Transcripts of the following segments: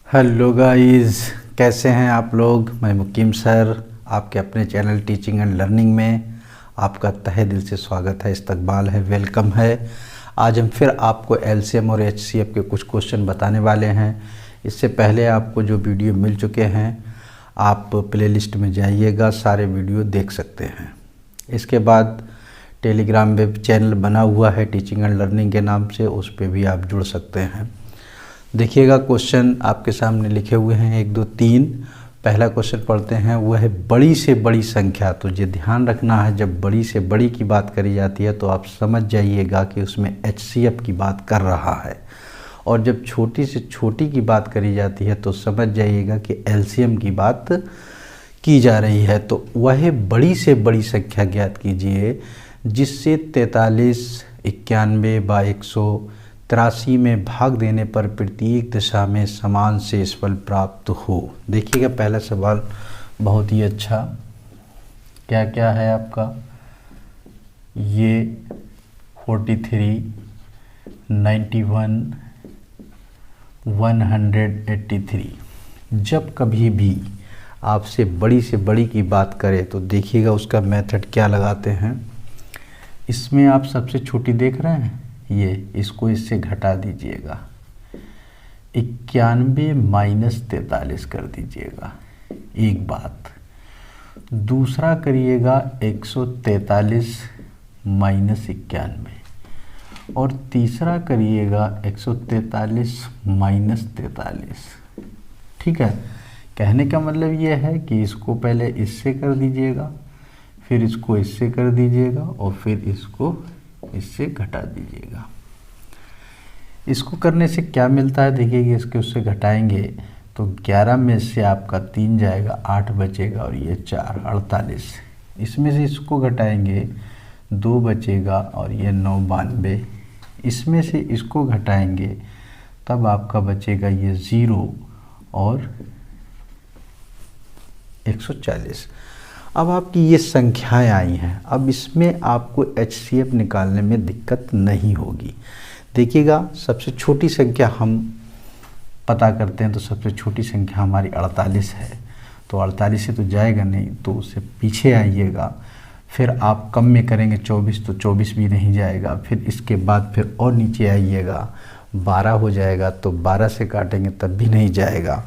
Hello guys, कैसे हैं आप लोग। मैं मुकीम सर आपके अपने चैनल टीचिंग एंड लर्निंग में आपका तहे दिल से स्वागत है, इस्तकबाल है, वेलकम है। आज हम फिर आपको एलसीएम और एचसीएफ के कुछ क्वेश्चन बताने वाले हैं। इससे पहले आपको जो वीडियो मिल चुके हैं आप प्लेलिस्ट में जाइएगा, सारे वीडियो देख सकते हैं। इसके बाद टेलीग्राम वेब चैनल बना हुआ है टीचिंग एंड लर्निंग के नाम से, उस पर भी आप जुड़ सकते हैं। देखिएगा क्वेश्चन आपके सामने लिखे हुए हैं 1 2 3। पहला क्वेश्चन पढ़ते हैं, वह है बड़ी से बड़ी संख्या। तो ये ध्यान रखना है, जब बड़ी से बड़ी की बात करी जाती है तो आप समझ जाइएगा कि उसमें एचसीएफ की बात कर रहा है, और जब छोटी से छोटी की बात करी जाती है तो समझ जाइएगा कि एलसीएम की बात की जा रही है। तो वह बड़ी से बड़ी संख्या ज्ञात कीजिए जिससे 43, 91 बाई 183 में भाग देने पर प्रत्येक दिशा में समान शेषफल प्राप्त हो। देखिएगा पहला सवाल बहुत ही अच्छा, क्या क्या है आपका, ये 43, 91, 183। जब कभी भी आपसे बड़ी से बड़ी की बात करें तो देखिएगा उसका मेथड क्या लगाते हैं। इसमें आप सबसे छोटी देख रहे हैं, ये इसको इससे घटा दीजिएगा, 91 माइनस 43 कर दीजिएगा, एक बात। दूसरा करिएगा 143 माइनस 91, और तीसरा करिएगा 143 माइनस 43। ठीक है, कहने का मतलब ये है कि इसको पहले इससे कर दीजिएगा, फिर इसको इससे कर दीजिएगा, और फिर इसको इससे घटा दीजिएगा। इसको करने से क्या मिलता है देखिए, इसके उससे घटाएंगे तो 11 में से आपका 3 जाएगा, 8 बचेगा, और ये 4 48। इसमें से इसको घटाएंगे 2 बचेगा, और ये 9 92। इसमें से इसको घटाएंगे तब आपका बचेगा ये 0 और 140। अब आपकी ये संख्याएं आई हैं, अब इसमें आपको एचसीएफ निकालने में दिक्कत नहीं होगी। देखिएगा सबसे छोटी संख्या हम पता करते हैं, तो सबसे छोटी संख्या हमारी 48 है। तो 48 से तो जाएगा नहीं, तो उससे पीछे आइएगा। फिर आप कम में करेंगे 24, तो 24 भी नहीं जाएगा। फिर इसके बाद फिर और नीचे आइएगा, 12 हो जाएगा, तो 12 से काटेंगे तब भी नहीं जाएगा।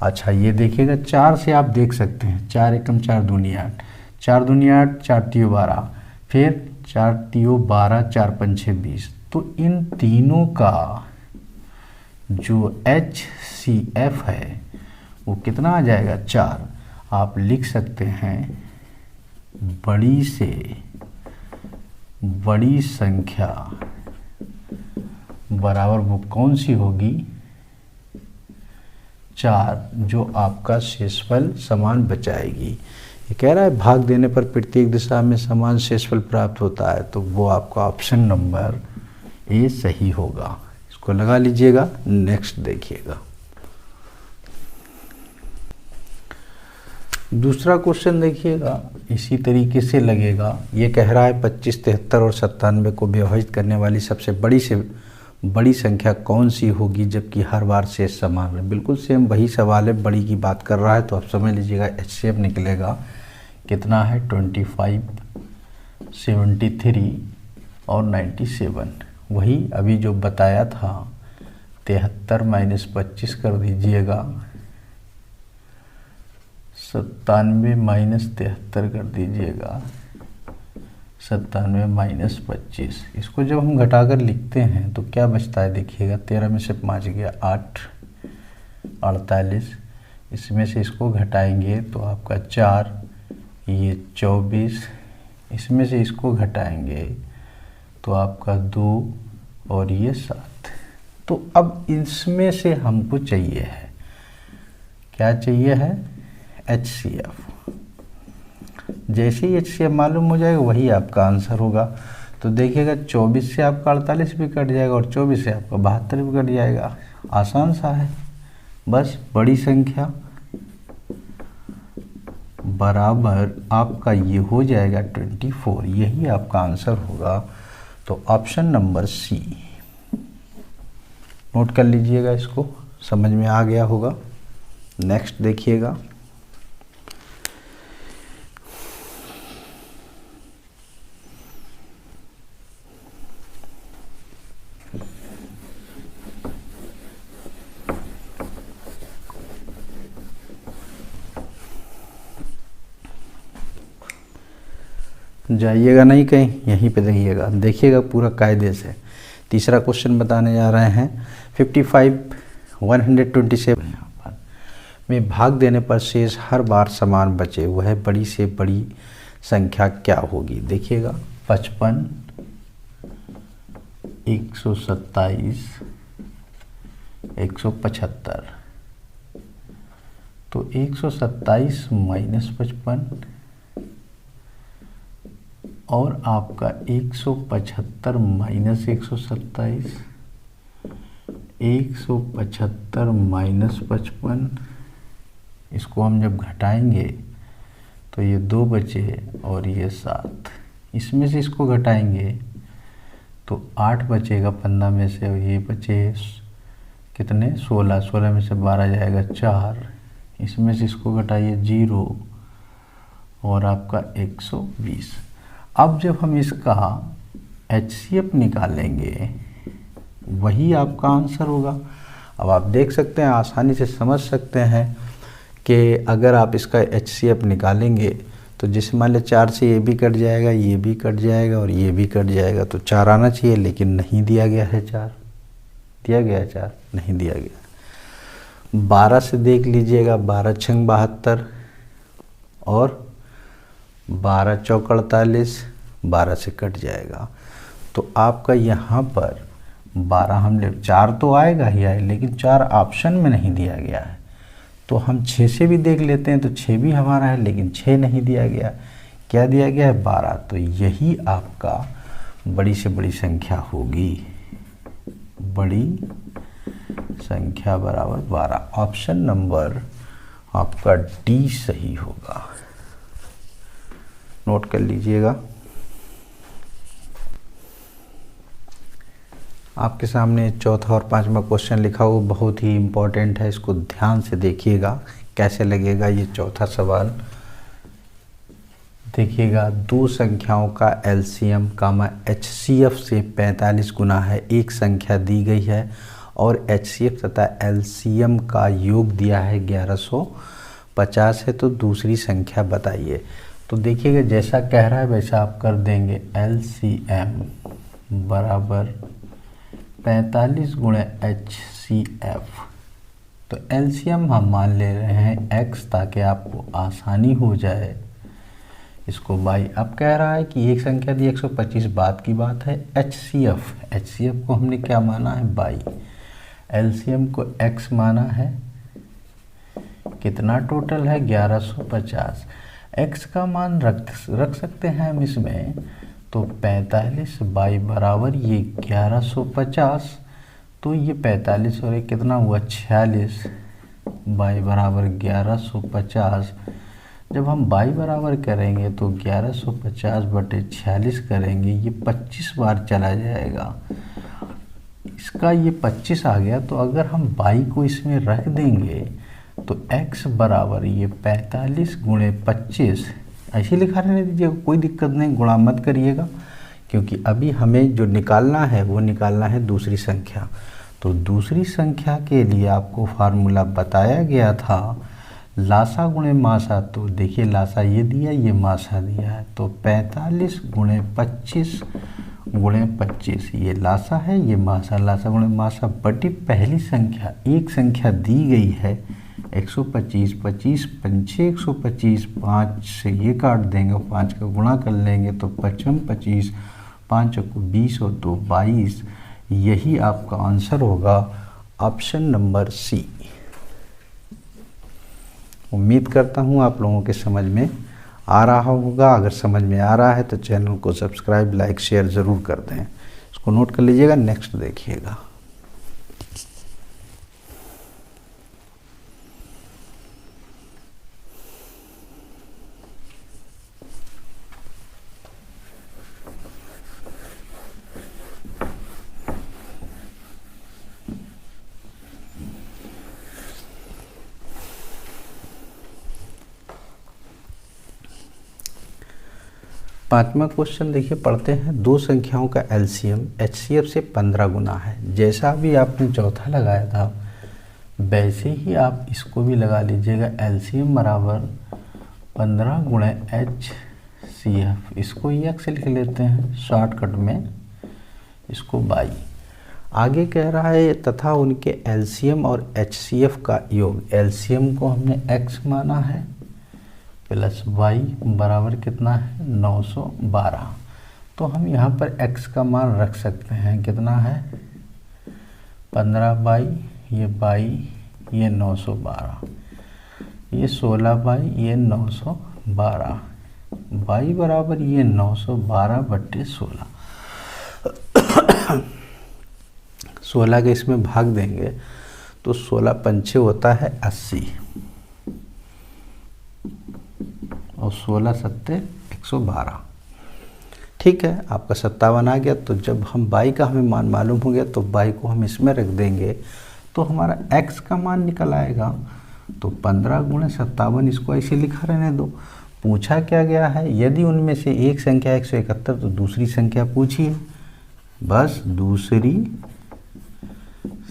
अच्छा ये देखिएगा 4 से आप देख सकते हैं, 4 एकम 4 दूनी 8, 4 दूनी 8, 4 तियो 12, फिर 4 तियो 12, 4 पंछे 20। तो इन तीनों का जो एचसीएफ है वो कितना आ जाएगा, 4। आप लिख सकते हैं बड़ी से बड़ी संख्या बराबर वो कौन सी होगी, 4, जो आपका शेषफल समान बचाएगी। ये कह रहा है भाग देने पर प्रत्येक दिशा में समान शेषफल प्राप्त होता है, तो वो आपका ऑप्शन नंबर ए सही होगा। इसको लगा लीजिएगा। नेक्स्ट देखिएगा, दूसरा क्वेश्चन देखिएगा, इसी तरीके से लगेगा। ये कह रहा है 25, 73 और 97 को विभाजित करने वाली सबसे बड़ी से बड़ी संख्या कौन सी होगी जबकि हर बार शेष समान है। बिल्कुल सेम वही सवाल है, बड़ी की बात कर रहा है, तो आप समझ लीजिएगा एचसीएफ निकलेगा कितना है, 25, 73 और 97। वही अभी जो बताया था, 73 माइनस 25 कर दीजिएगा, 97 माइनस 73 कर दीजिएगा, 97 माइनस 25। इसको जब हम घटाकर लिखते हैं तो क्या बचता है देखिएगा, 13 में से 5 गया 8, 48। इसमें से इसको घटाएंगे तो आपका 4, ये 24। इसमें से इसको घटाएंगे तो आपका 2 और ये 7। तो अब इसमें से हमको चाहिए है, क्या चाहिए है, एचसीएफ। जैसे ही एचसीएफ मालूम हो जाएगा वही आपका आंसर होगा। तो देखिएगा 24 से आपका 48 भी कट जाएगा, और 24 से आपका 72 भी कट जाएगा। आसान सा है, बस बड़ी संख्या बराबर आपका ये हो जाएगा 24, यही आपका आंसर होगा। तो ऑप्शन नंबर सी नोट कर लीजिएगा, इसको समझ में आ गया होगा। नेक्स्ट देखिएगा, जाइएगा नहीं कहीं, यहीं पे रहिएगा, देखिएगा पूरा कायदे से। तीसरा क्वेश्चन बताने जा रहे हैं। 55 127 में भाग देने पर शेष हर बार समान बचे, वह बड़ी से बड़ी संख्या क्या होगी? देखिएगा, 55, 127, 175। तो 127 माइनस 55 और आपका 175 माइनस 127, 175 माइनस 55, इसको हम जब घटाएंगे तो ये 2 बचे और ये 7, इसमें से इसको घटाएंगे तो 8 बचेगा 15 में से, और ये बचे कितने 16, 16 में से 12 जाएगा 4, इसमें से इसको घटाइए 0 और आपका 120। अब जब हम इसका HCF निकालेंगे वही आपका आंसर होगा। अब आप देख सकते हैं, आसानी से समझ सकते हैं कि अगर आप इसका HCF निकालेंगे तो जैसे मान लें 4 से ये भी कट जाएगा, ये भी कट जाएगा और ये भी कट जाएगा, तो 4 आना चाहिए, लेकिन नहीं दिया गया है 4। दिया गया है 4? नहीं दिया गया। 12 से देख लीजिएगा, 12 छंग 72 और 12 चौक 48, 12 से कट जाएगा। तो आपका यहाँ पर 12 हम ले, 4 तो आएगा ही आए, लेकिन 4 ऑप्शन में नहीं दिया गया है। तो हम 6 से भी देख लेते हैं, तो 6 भी हमारा है, लेकिन 6 नहीं दिया गया। क्या दिया गया है? 12। तो यही आपका बड़ी से बड़ी संख्या होगी। बड़ी संख्या बराबर 12। ऑप्शन नंबर आपका डी सही होगा। नोट कर लीजिएगा। आपके सामने चौथा और पांचवा क्वेश्चन लिखा हुआ बहुत ही इम्पोर्टेंट है, इसको ध्यान से देखिएगा कैसे लगेगा ये चौथा सवाल। देखिएगा, 2 संख्याओं का LCM HCF से 45 गुना है। एक संख्या दी गई है और HCF तथा LCM का योग दिया है 1150 है, तो दूसरी संख्या बताइए। तो देखिएगा, जैसा कह रहा है वैसा आप कर देंगे। LCM बराबर 45 गुणे HCF। तो LCM हम मान ले रहे हैं X, ताकि आपको आसानी हो जाए। इसको बाई, अब कह रहा है कि एक संख्या दी 125, बात की बात है। HCF को हमने क्या माना है? बाई। LCM को X माना है। कितना टोटल है? 1150। X का मान रख सकते हैं हम इसमें, तो 45 बाई बराबर ये 1150। तो ये 45 और ये कितना हुआ? 46 बाई बराबर 1150। जब हम बाई बराबर करेंगे तो 1150 बटे 46 करेंगे, ये 25 बार चला जाएगा। इसका ये 25 आ गया। तो अगर हम बाई को इसमें रख देंगे तो x बराबर ये 45 गुणे 25, ऐसे लिखा रहने दीजिएगा, कोई दिक्कत नहीं, गुणा मत करिएगा, क्योंकि अभी हमें जो निकालना है वो निकालना है दूसरी संख्या। तो दूसरी संख्या के लिए आपको फार्मूला बताया गया था लासा गुणे मासा। तो देखिए, लासा ये दिया, ये मासा दिया है, तो 45 गुणे 25 गुणे 25, ये लासा है, ये मासा। लासा गुणे मासा बटी पहली संख्या, एक संख्या दी गई है 125, 25 पंचे 125, 5 से ये काट देंगे, 5 का गुणा कर लेंगे तो 55 25, 5 को 20 और 2 22। यही आपका आंसर होगा, ऑप्शन नंबर सी। उम्मीद करता हूँ आप लोगों के समझ में आ रहा होगा। अगर समझ में आ रहा है तो चैनल को सब्सक्राइब, लाइक, शेयर ज़रूर कर दें। इसको नोट कर लीजिएगा। नेक्स्ट देखिएगा। 5वां क्वेश्चन देखिए, पढ़ते हैं। दो संख्याओं का एलसीएम एचसीएफ से 15 गुना है। जैसा अभी आपने चौथा लगाया था वैसे ही आप इसको भी लगा लीजिएगा। एलसीएम बराबर 15 गुणे एचसीएफ, इसको एक्स लिख लेते हैं शॉर्टकट में, इसको बाई। आगे कह रहा है तथा उनके एलसीएम और एचसीएफ का योग। एलसीएम को हमने x माना है प्लस y बराबर कितना है 912। तो हम यहाँ पर x का मान रख सकते हैं, कितना है 15 बाई ये 912, ये 16 बाई ये 912, y बराबर ये 912/16। 16 के इसमें भाग देंगे तो 16 पंचे होता है 80 और 16 सत्ते 112। ठीक है, आपका 57 आ गया। तो जब हम y का हमें मान मालूम हो गया तो y को हम इसमें रख देंगे तो हमारा x का मान निकल आएगा। तो 15 गुणे 57, इसको ऐसे लिखा रहने दो। पूछा क्या गया है, यदि उनमें से एक संख्या 171 तो दूसरी संख्या पूछिए, बस दूसरी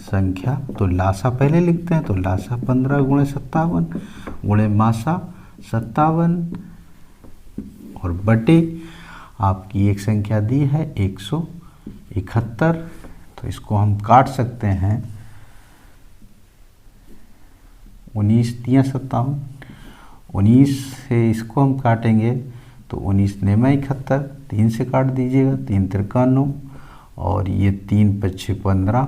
संख्या। तो लासा पहले लिखते हैं, तो लासा 15 गुणे 57 गुणे मासा 57 और बटे आपकी एक संख्या दी है 171। तो इसको हम काट सकते हैं, 19 तिया 57, 19 से इसको हम काटेंगे तो 19 नेमा 71, 3 से काट दीजिएगा, 3 तिरका 9 और ये 3 पच्चे 15,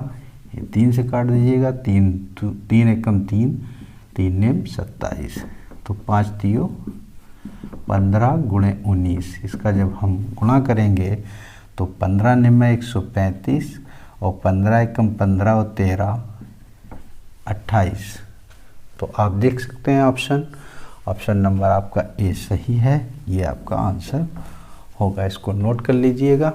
ये 3 से काट दीजिएगा, 3 एकम 3, 3 नेम 27। तो 5 तियो 15 गुणे 19, इसका जब हम गुणा करेंगे तो 15 नेमा 135 और 15 एकम 15 और 13 28। तो आप देख सकते हैं ऑप्शन नंबर आपका ए सही है, ये आपका आंसर होगा। इसको नोट कर लीजिएगा।